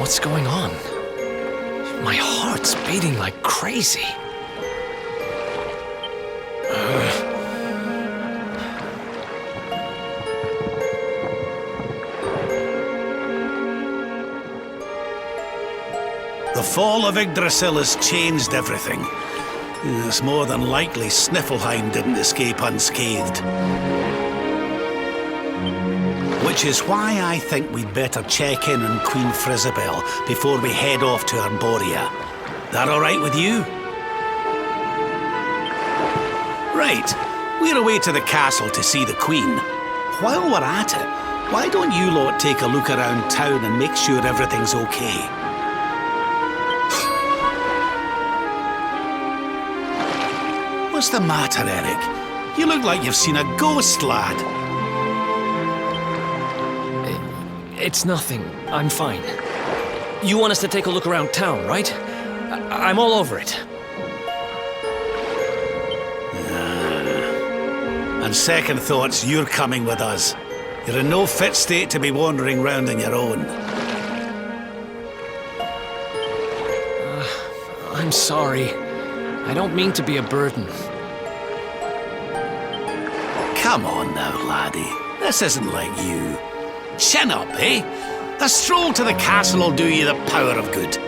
What's going on? My heart's beating like crazy. The fall of Yggdrasil has changed everything. It's more than likely Sniffleheim didn't escape unscathed. Which is why I think we'd better check in on Queen Frizzabel before we head off to Arborea. That all right with you? Right, we're away to the castle to see the Queen. While we're at it, why don't you lot take a look around town and make sure everything's okay? What's the matter, Eric? You look like you've seen a ghost, lad. It's nothing. I'm fine. You want us to take a look around town, right? I'm all over it. On second thoughts, you're coming with us. You're in no fit state to be wandering round on your own. I'm sorry. I don't mean to be a burden. Come on now, laddie. This isn't like you. Chin up, eh? A stroll to the castle will do you the power of good.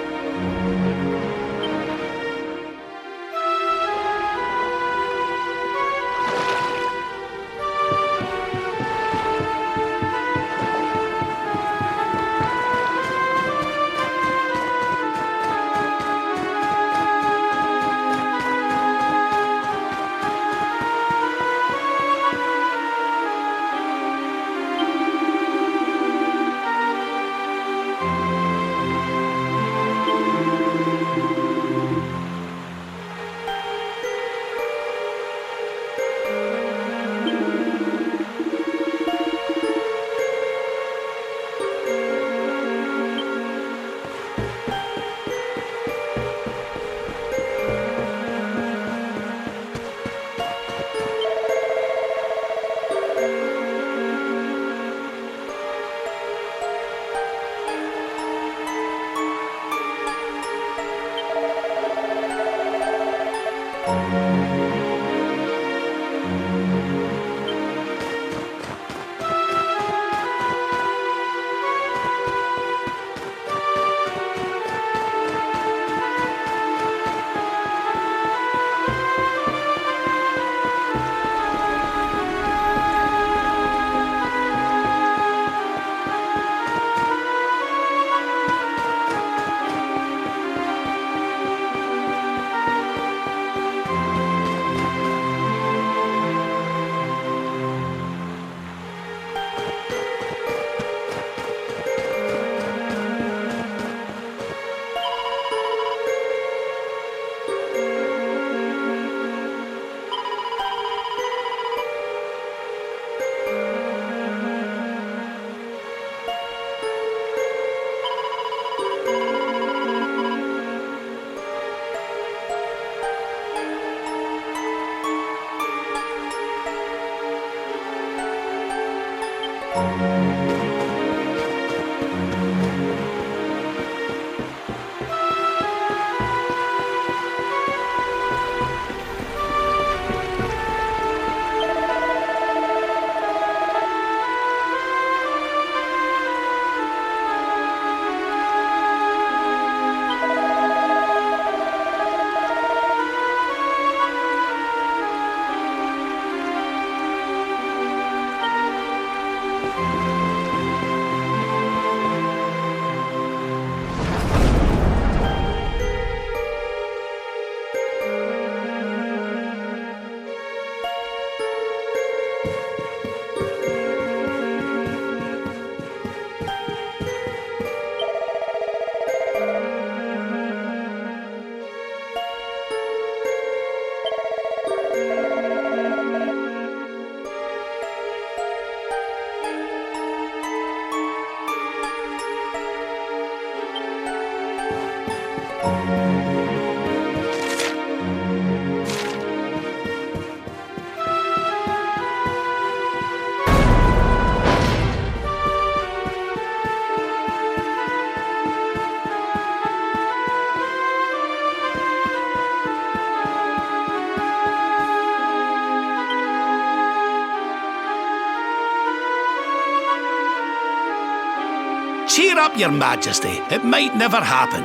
Cheer up, your majesty. It might never happen.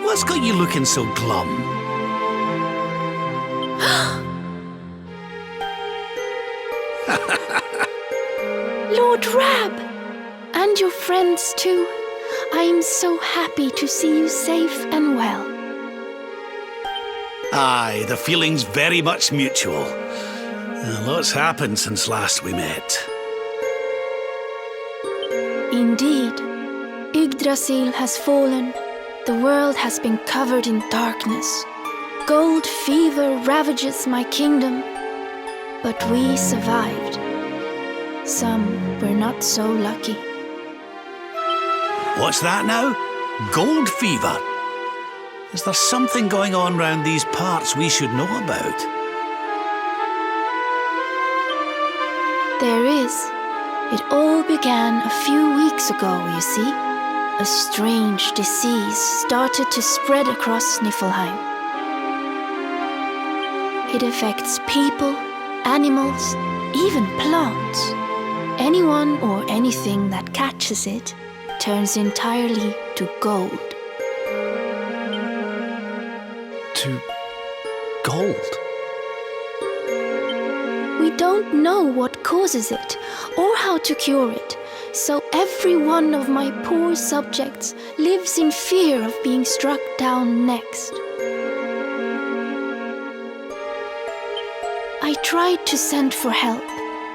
What's got you looking so glum? Lord Rab! And your friends too. I am so happy to see you safe and well. Aye, the feeling's very much mutual. Lots happened since last we met. Indeed. Yggdrasil has fallen. The world has been covered in darkness. Gold fever ravages my kingdom. But we survived. Some were not so lucky. What's that now? Gold fever? Is there something going on round these parts we should know about? There is. It all began a few weeks ago, you see. A strange disease started to spread across Niflheim. It affects people, animals, even plants. Anyone or anything that catches it turns entirely to gold. To gold? We don't know what causes it or how to cure it, so every one of my poor subjects lives in fear of being struck down next. I tried to send for help,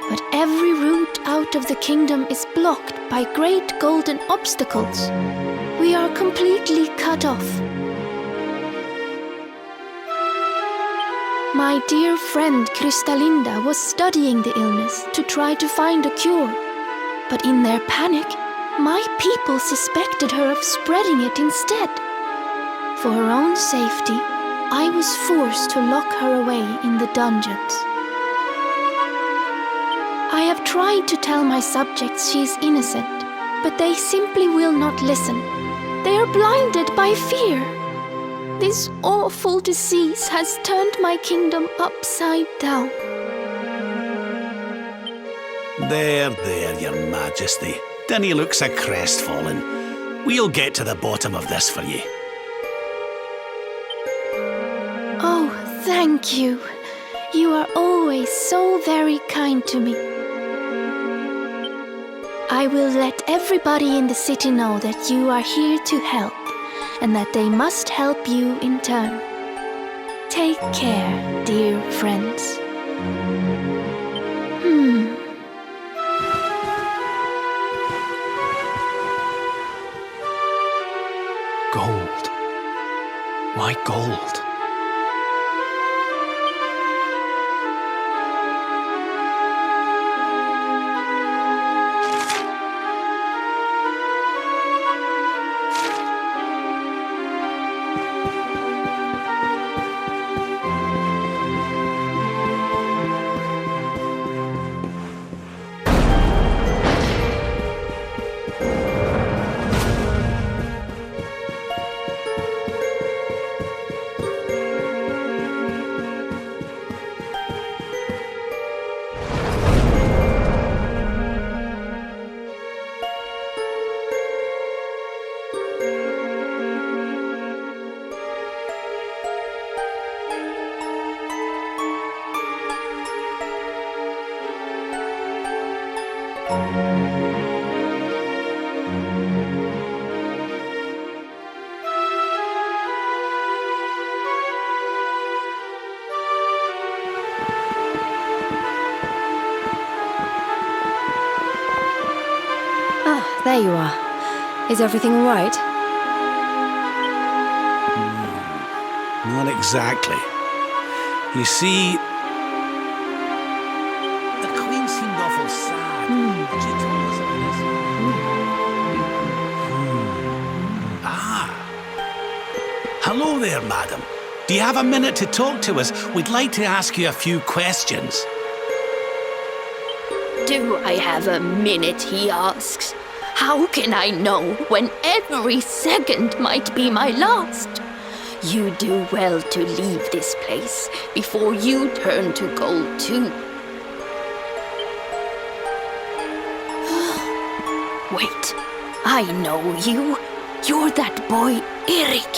but every route out of the kingdom is blocked by great golden obstacles. We are completely cut off. My dear friend Kristalinda was studying the illness to try to find a cure. But in their panic, my people suspected her of spreading it instead. For her own safety, I was forced to lock her away in the dungeons. I have tried to tell my subjects she is innocent, but they simply will not listen. They are blinded by fear. This awful disease has turned my kingdom upside down. There, your majesty. Dinny looks a crestfallen. We'll get to the bottom of this for you. Oh, thank you. You are always so very kind to me. I will let everybody in the city know that you are here to help, and that they must help you in turn. Take care, dear friends. Gold. Why gold? There you are. Is everything all right? Not exactly. You see, the Queen seemed awful sad. Had you told us about this? Ah. Hello there, madam. Do you have a minute to talk to us? We'd like to ask you a few questions. Do I have a minute, he asks. How can I know when every second might be my last? You do well to leave this place before you turn to gold too. Wait, I know you. You're that boy, Erik.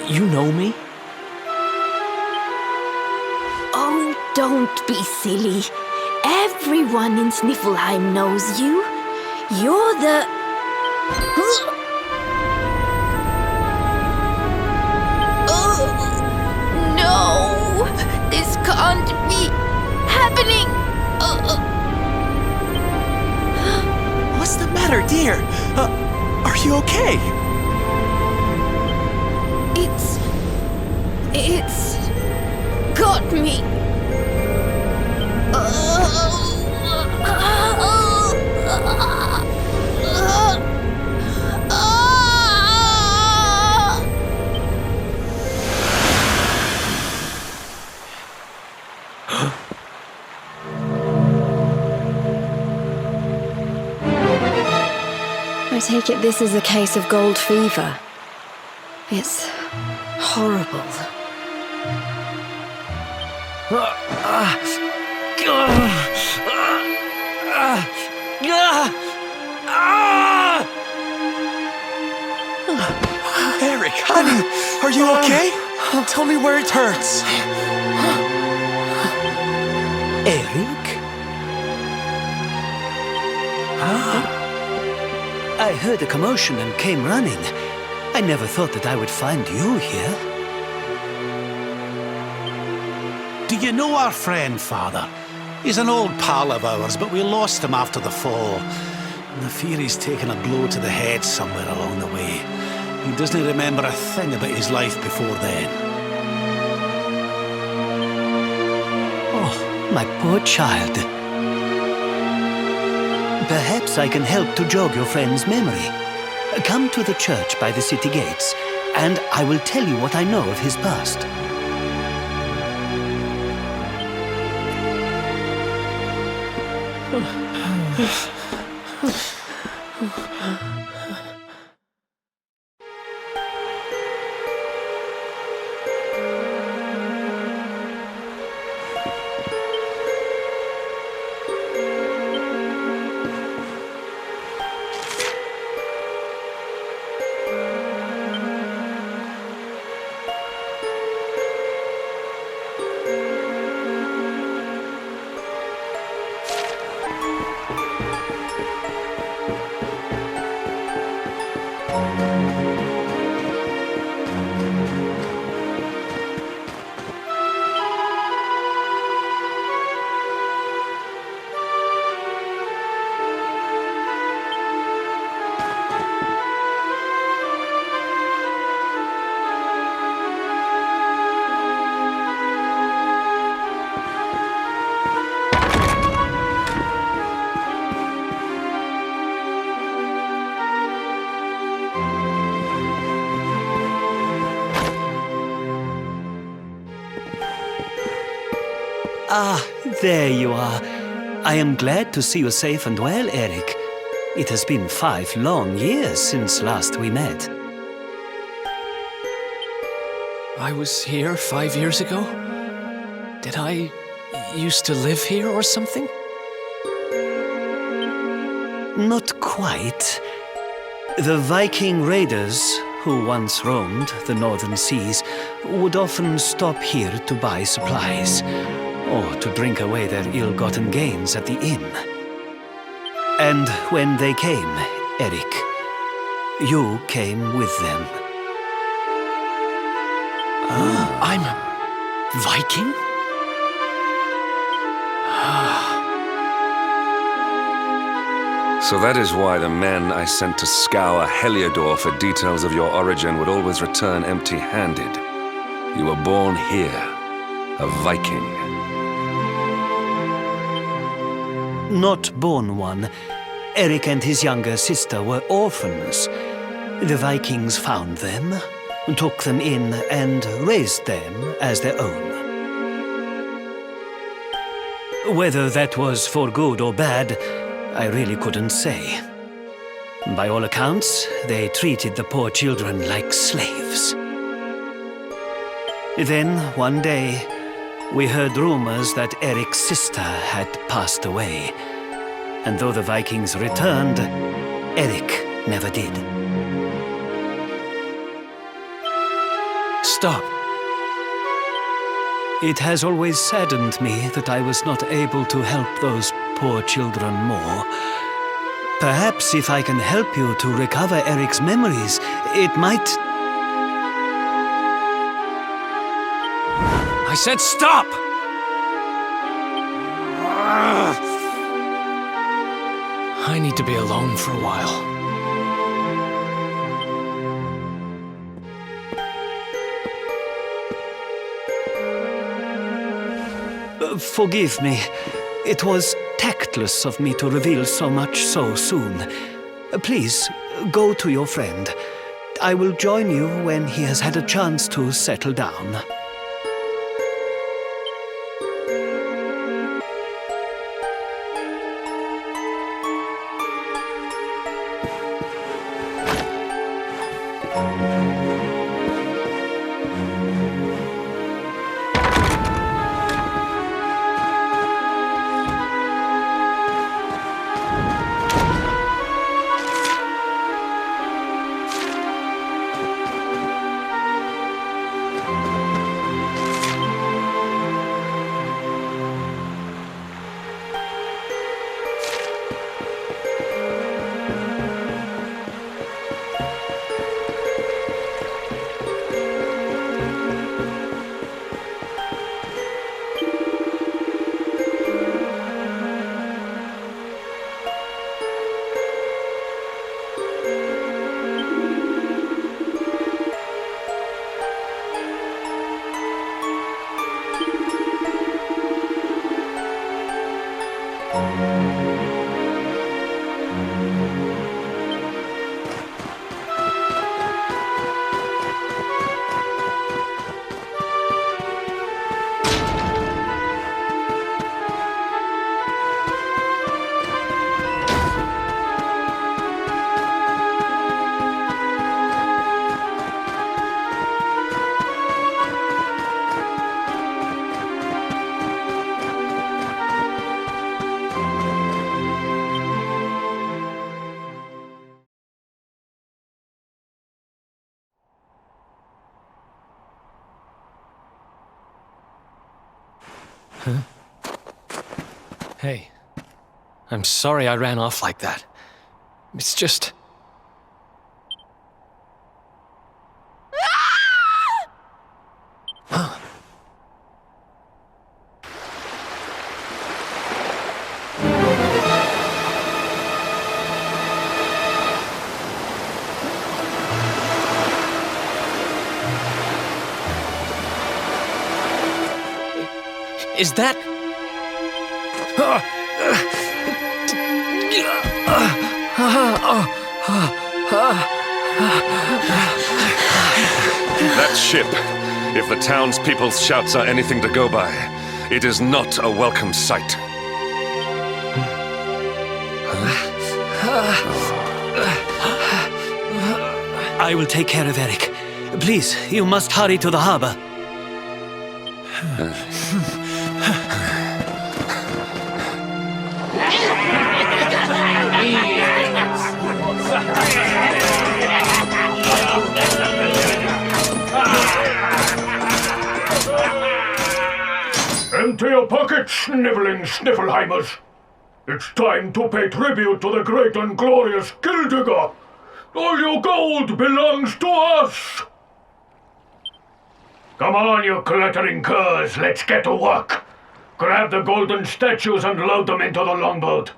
You know me? Oh, don't be silly. Everyone in Sniffelheim knows you. You're the... No! This can't be happening! What's the matter, dear? Are you okay? It's got me. I take it this is a case of gold fever. It's horrible. Erik, honey, are you okay? Tell me where it hurts. Erik? I heard a commotion and came running. I never thought that I would find you here. Do you know our friend, Father? He's an old pal of ours, but we lost him after the fall. And I fear he's taken a blow to the head somewhere along the way. He doesn't remember a thing about his life before then. Oh, my poor child. Perhaps I can help to jog your friend's memory. Come to the church by the city gates, and I will tell you what I know of his past. Ah, there you are. I am glad to see you safe and well, Erik. It has been 5 long years since last we met. I was here 5 years ago? Did I used to live here or something? Not quite. The Viking raiders, who once roamed the northern seas, would often stop here to buy supplies, or to drink away their ill-gotten gains at the inn. And when they came, Erik, you came with them. I'm a Viking? So that is why the men I sent to scour Heliodor for details of your origin would always return empty-handed. You were born here, a Viking. Not born one. Erik and his younger sister were orphans. The Vikings found them, took them in, and raised them as their own. Whether that was for good or bad, I really couldn't say. By all accounts, they treated the poor children like slaves. Then, one day, we heard rumors that Erik's sister had passed away, And though the Vikings returned, Eric never did. Stop. It has always saddened me that I was not able to help those poor children more. Perhaps if I can help you to recover Eric's memories, it might... I said stop! I need to be alone for a while. Forgive me. It was tactless of me to reveal so much so soon. Please, go to your friend. I will join you when he has had a chance to settle down. Hey, I'm sorry I ran off like that. It's just... Is that... That ship, if the townspeople's shouts are anything to go by, it is not a welcome sight. I will take care of Eric. Please, you must hurry to the harbor. Empty your pockets, sniveling Sniffelheimers! It's time to pay tribute to the great and glorious Gildigger! All your gold belongs to us! Come on, you clattering curs, let's get to work! Grab the golden statues and load them into the longboat.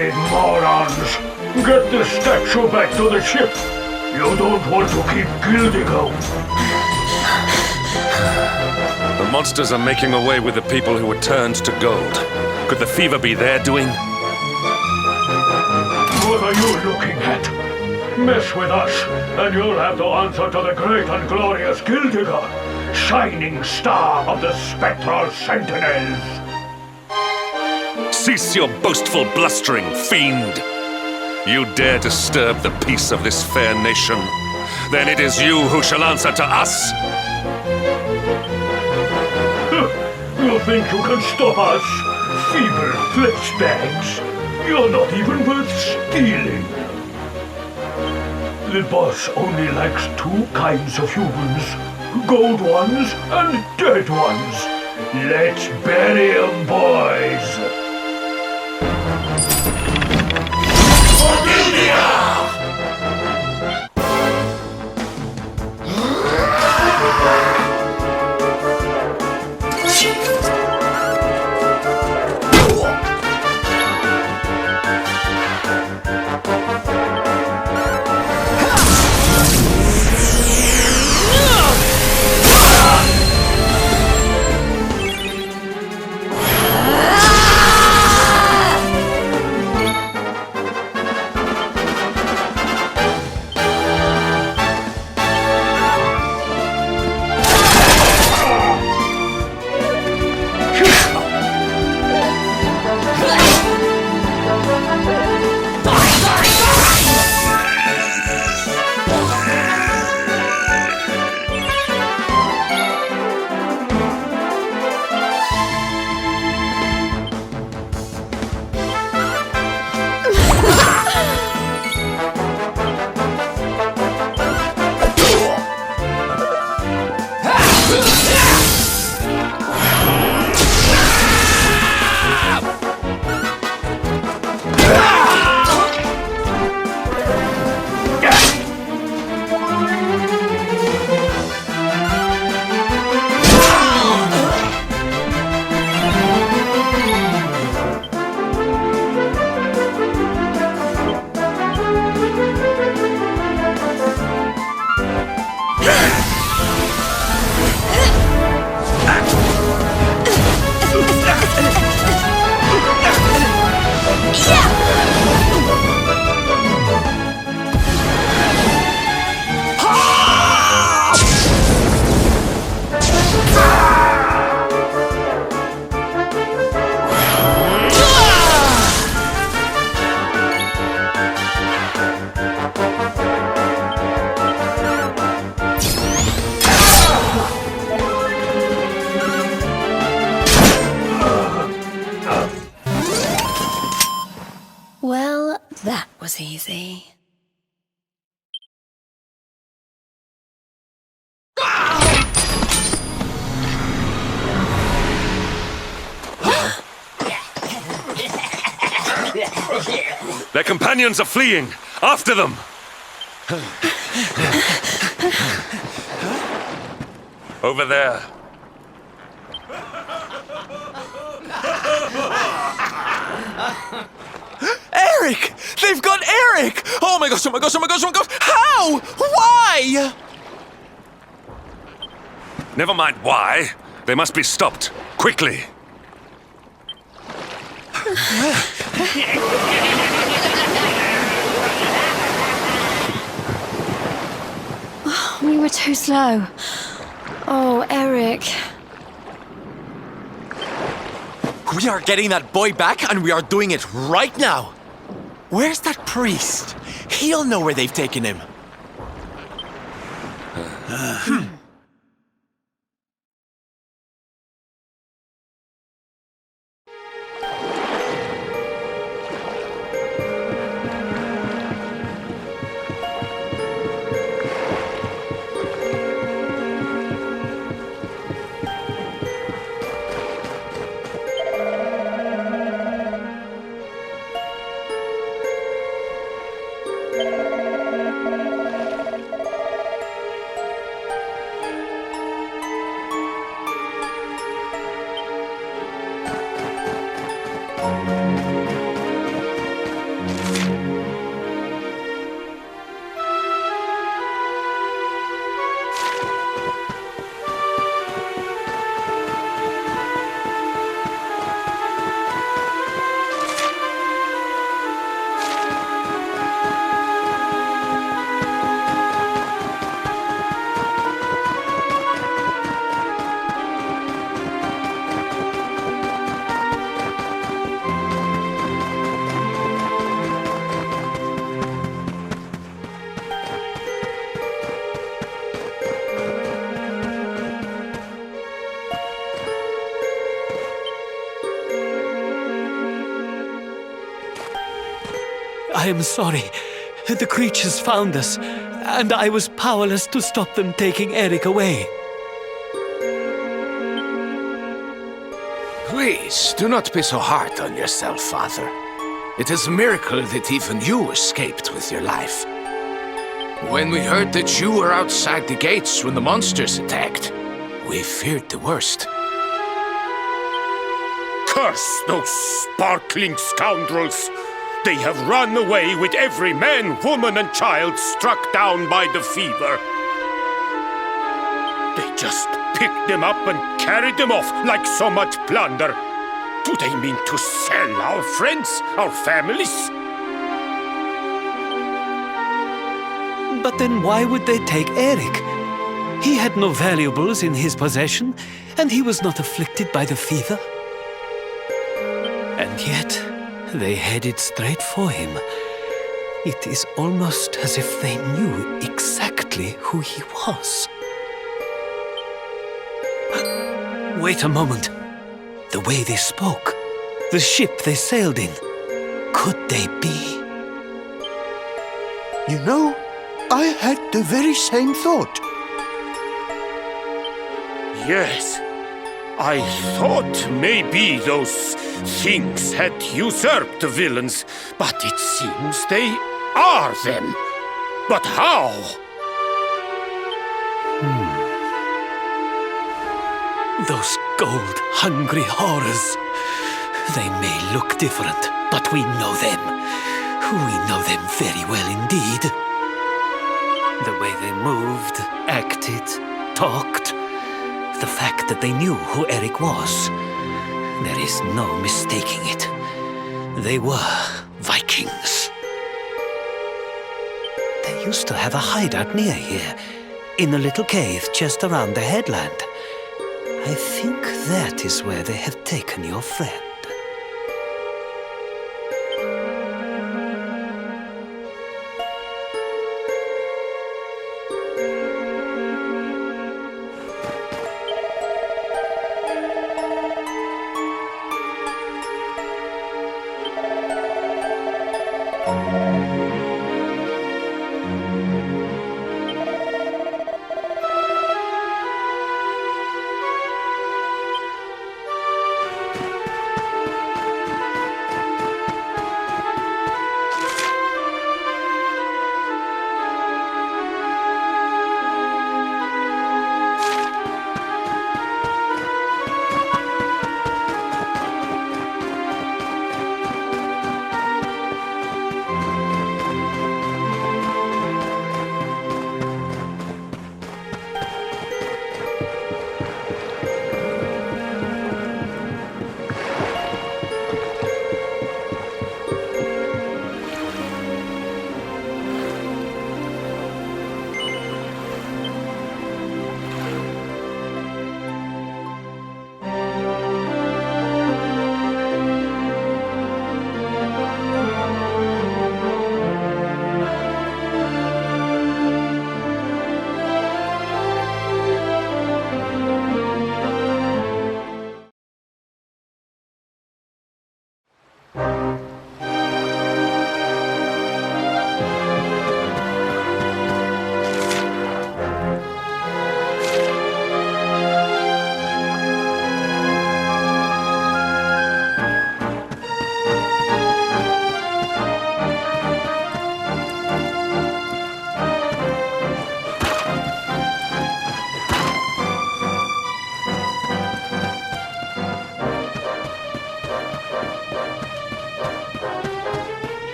Red-headed morons! Get the statue back to the ship! You don't want to keep Gildigo! The monsters are making away with the people who were turned to gold. Could the fever be their doing? What are you looking at? Mess with us, and you'll have to answer to the great and glorious Gildiga, shining star of the spectral sentinels! Cease your boastful blustering, fiend! You dare disturb the peace of this fair nation, then it is you who shall answer to us! You think you can stop us? Feeble flesh bags! You're not even worth stealing! The boss only likes two kinds of humans, gold ones and dead ones. Let's bury 'em, boys! Well, that was easy. Their companions are fleeing! After them! Over there. Eric! They've got Eric! Oh my gosh, oh my gosh, oh my gosh, oh my gosh! How? Why? Never mind why. They must be stopped. Quickly. We were too slow. Oh, Eric. We are getting that boy back, and we are doing it right now. Where's that priest? He'll know where they've taken him. I am sorry. The creatures found us, and I was powerless to stop them taking Eric away. Please, do not be so hard on yourself, Father. It is a miracle that even you escaped with your life. When we heard that you were outside the gates when the monsters attacked, we feared the worst. Curse those sparkling scoundrels! They have run away with every man, woman, and child struck down by the fever. They just picked them up and carried them off like so much plunder. Do they mean to sell our friends, our families? But then why would they take Eric? He had no valuables in his possession, and he was not afflicted by the fever. And yet, they headed straight for him. It is almost as if they knew exactly who he was. Wait a moment. The way they spoke, the ship they sailed in, could they be? You know, I had the very same thought. Yes. I thought maybe those things had usurped the villains, but it seems they are them. But how? Those gold-hungry horrors. They may look different, but we know them. We know them very well indeed. The way they moved, acted, talked. The fact that they knew who Eric was. There is no mistaking it. They were Vikings. They used to have a hideout near here, in a little cave just around the headland. I think that is where they have taken your friend.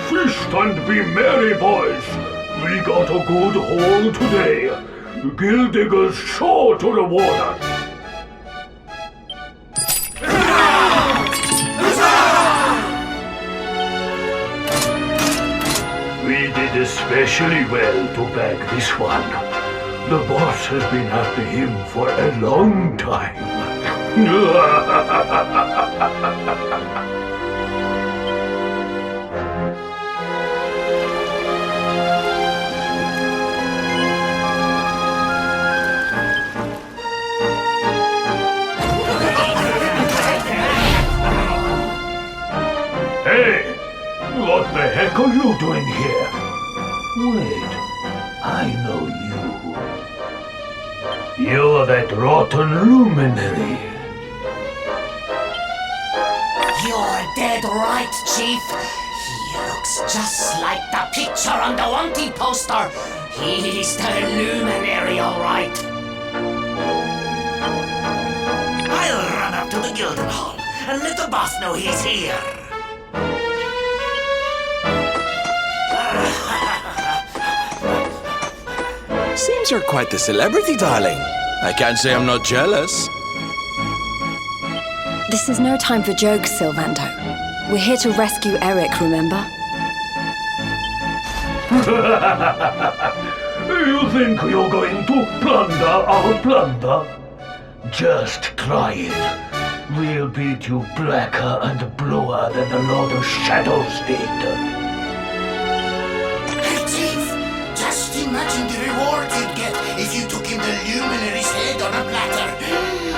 Feast and be merry, boys. We got a good haul today. Gildigger's sure to reward us. especially well to bag this one. The boss has been after him for a long time. Hey! What the heck are you doing here? Wait, I know you. You're that rotten luminary. You're dead right, Chief. He looks just like the picture on the wanted poster. He's the luminary, all right. I'll run up to the Gilden Hall and let the boss know he's here. Seems you're quite the celebrity, darling. I can't say I'm not jealous. This is no time for jokes, Sylvando. We're here to rescue Eric, remember? You think you're going to plunder our plunder? Just try it. We'll beat you blacker and bluer than the Lord of Shadows did. Imagine the reward you'd get if you took him the luminary's head on a platter.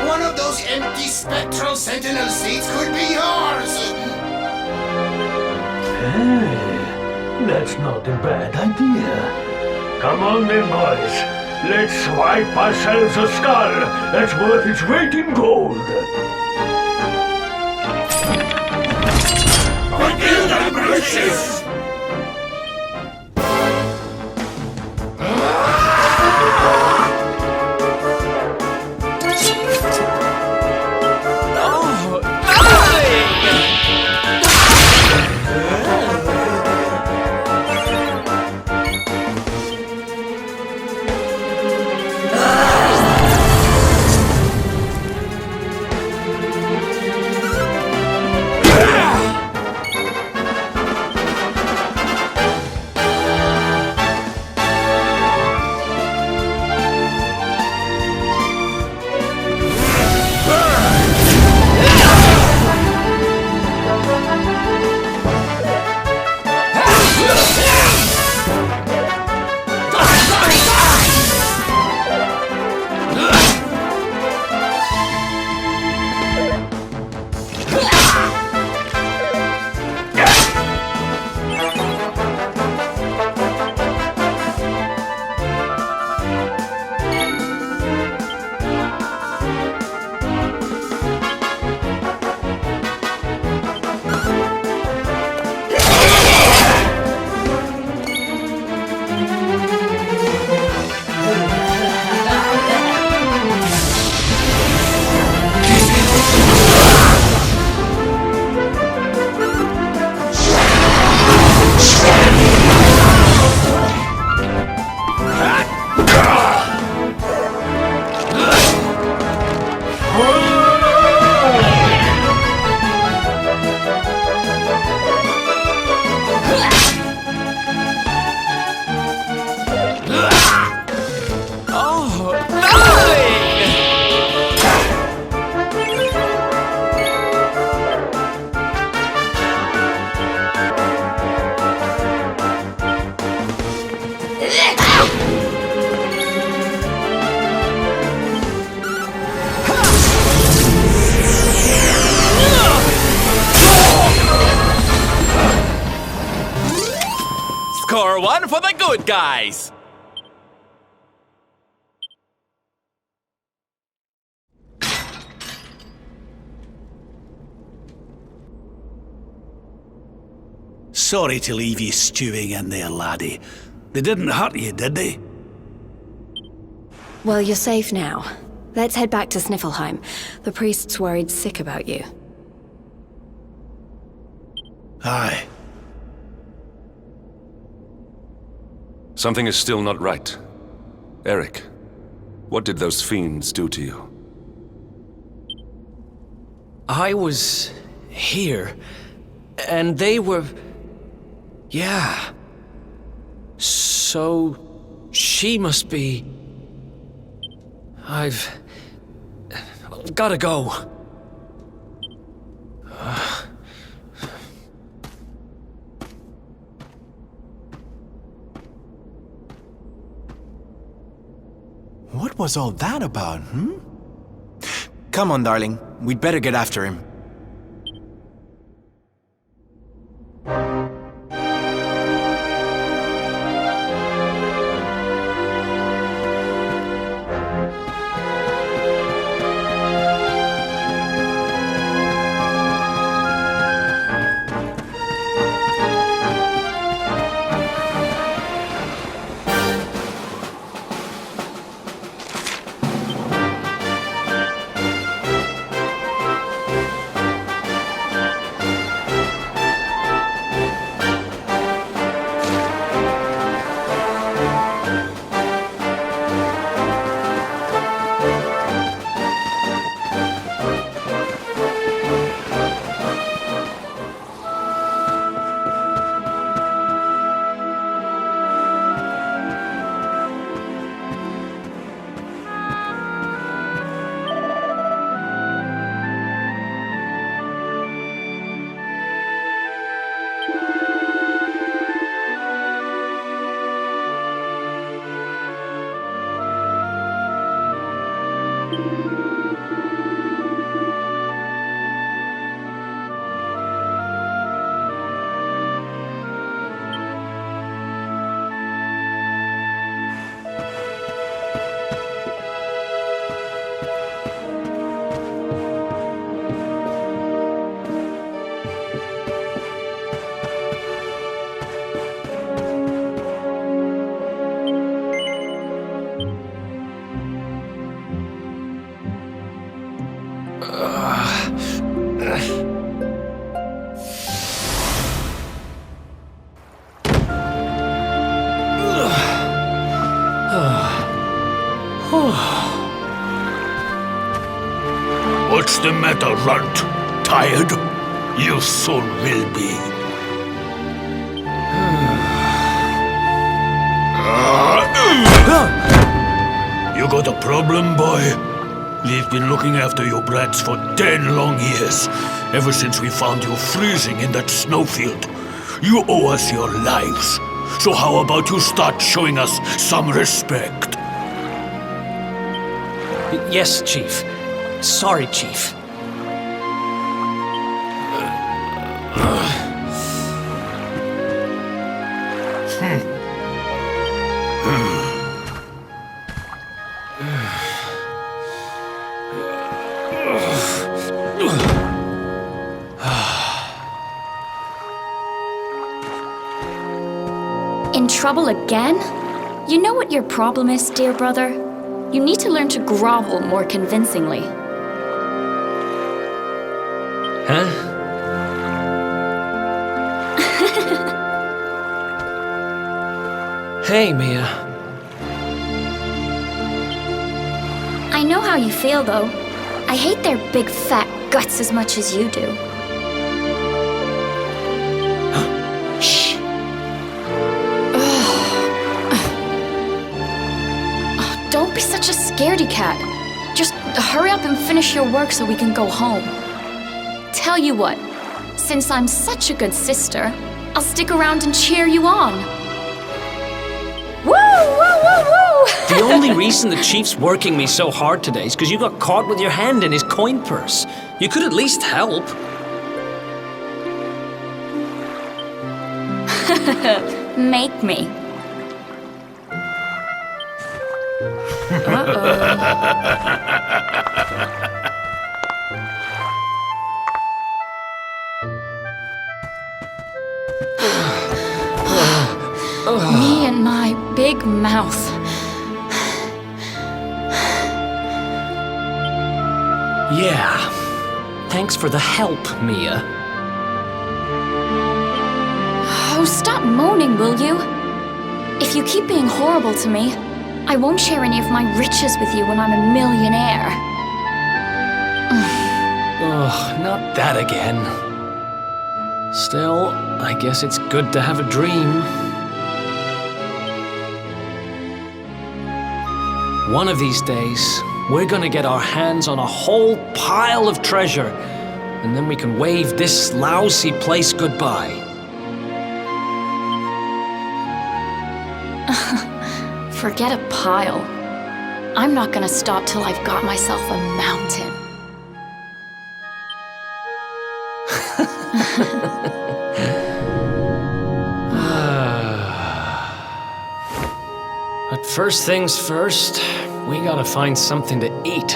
One of those empty spectral sentinel seats could be yours. Hey, that's not a bad idea. Come on then, boys. Let's swipe ourselves a skull that's worth its weight in gold. Forgive the mercies! Score one for the good guys! Sorry to leave you stewing in there, laddie. They didn't hurt you, did they? Well, you're safe now. Let's head back to Sniffelheim. The priest's worried sick about you. Aye. Something is still not right. Eric, what did those fiends do to you? I was here, and they were... Yeah. So, she must be... I've gotta go. What was all that about, Come on, darling. We'd better get after him. What's the matter, Runt? Tired? You soon will be. You got a problem, boy? We've been looking after you brats for 10 long years, ever since we found you freezing in that snowfield. You owe us your lives, so how about you start showing us some respect? Yes, Chief. Sorry, Chief. In trouble again? You know what your problem is, dear brother? You need to learn to grovel more convincingly. Huh? Hey, Mia. I know how you feel, though. I hate their big fat guts as much as you do. Shh. Don't be such a scaredy cat. Just hurry up and finish your work so we can go home. Tell you what, since I'm such a good sister, I'll stick around and cheer you on. Woo! Woo! Woo! Woo! The only reason the Chief's working me so hard today is because you got caught with your hand in his coin purse. You could at least help. Make me. Me and my big mouth. Yeah. Thanks for the help, Mia. Oh, stop moaning, will you? If you keep being horrible to me, I won't share any of my riches with you when I'm a millionaire. Ugh, not that again. Still, I guess it's good to have a dream. One of these days, we're gonna get our hands on a whole pile of treasure, and then we can wave this lousy place goodbye. Forget a pile. I'm not gonna stop till I've got myself a mountain. But first things first, we gotta find something to eat.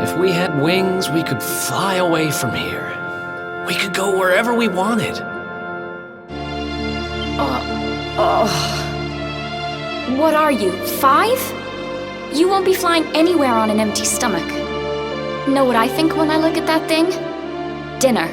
If we had wings, we could fly away from here. We could go wherever we wanted. What are you, 5? You won't be flying anywhere on an empty stomach. Know what I think when I look at that thing? Dinner.